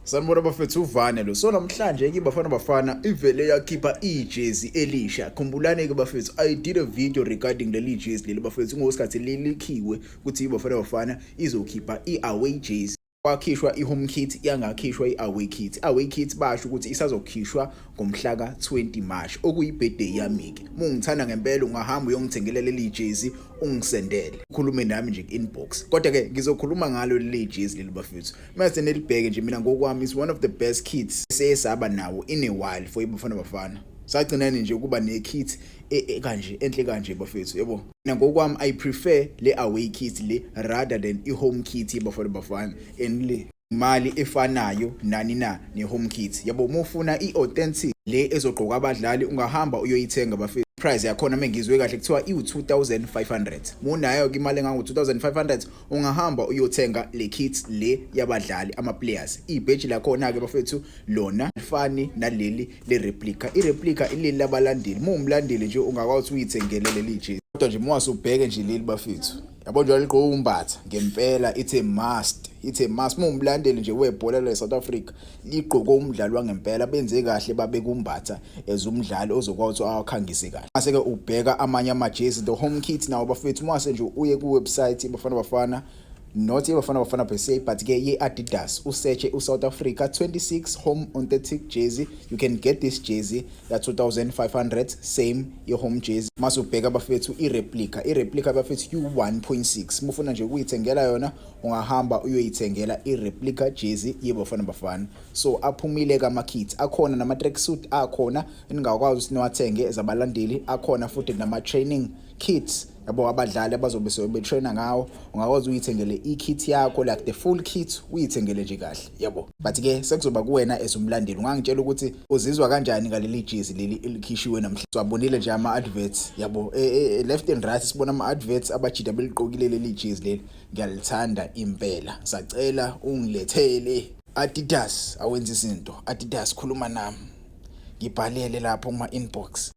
Sanibona bafethu uvane lo. So namhlanje ke Bafana Bafana ivele yakhipha ijezi elisha. Khumbulani ke bafethu, I did a video regarding leli jezi leli bafethu ngosikhathi lilikhiwe ukuthi iBafana Bafana izokhipha iaway jezi. Kwakhishwa ihome kit yangakhishwa iaway kit. Away kit basho ukuthi isazokhishwa ngomhla ka20 March okuyibirthday yami ke. Mungithanda ngempela ungahamba uyongithengela leli jezi ungisendele. Ukhulume nami nje inbox. Kodwa ke ngizokhuluma ngalo leli jezi leli bafethu. Mase nelibheke nje mina ngokwami is one of the best kits sesaba nawo in a while for iBafana Bafana. Sagcinani nje ukuba nekit kanje enhle kanje bafethu yebo. Mina ngokwami I prefer le away kit le rather than ihome kit yeBafana Bafana and imali efanayo nani na ne-home kit. Yabo mufuna i-authentic le ezogqoka abadlali ungahamba uyoyithenga bafethu. Price yakhona mengizwe kahle kuthiwa i2500. Munayo ke imali engango 2500 ungahamba uyothenga le kit le yabadlali ama players. Ibadge lakhona ke bafethu lona lifani naleli le replica. I-replica ileli labalandeli. Mumlandeli nje ungakwazi uyithengele leli jezi. Kodwa nje mwasubheke nje leli bafethu. Yabo nje ligqoka umbatha ngempela it's a must. It's a must. Mumlandeli nje webhola le South Africa ligqoka umdlalo wangempela benze kahle babeka umbatha ezumdlali ozokwazi awakhangise kahle. Mase ke ubheka amanye amajezi the home kit nawo bafethu mase nje uye ku website iBafana Bafana not iBafana Bafana per se but ke ye Adidas usearch uSouth Africa 26 home authentic jersey. You can get this jersey at 2500 same your home jersey. Mase ubheka bafethu ireplica bafethu u1.6 mufuna nje ukuyithengela yona ungahamba uyoyithengela ireplica jersey yeBafana Bafana. So aphumile kama kit akhona nama tracksuit akhona ningakwazi ukuthi niwathenge ezabalandeli akhona futhi nama training kits yabo abadlali abazobe sebetraina ngawo ungakwazi uyithengele ikit yakho like the full kit uyithengele nje kahle yabo. But ke sekuzoba kuwena esumlandeli ungangitshela ukuthi uzizwa kanjani ngaleli jezi leli elikhishiwe namhlanje. Swabonile nje ama adverts yabo left and right sibona ama adverts abajida beliqokile leli jezi leli ngiyalithanda impela. Sacela ungilethele Adidas awenza izinto. Adidas khuluma nami ngibhalele lapho kuma inbox.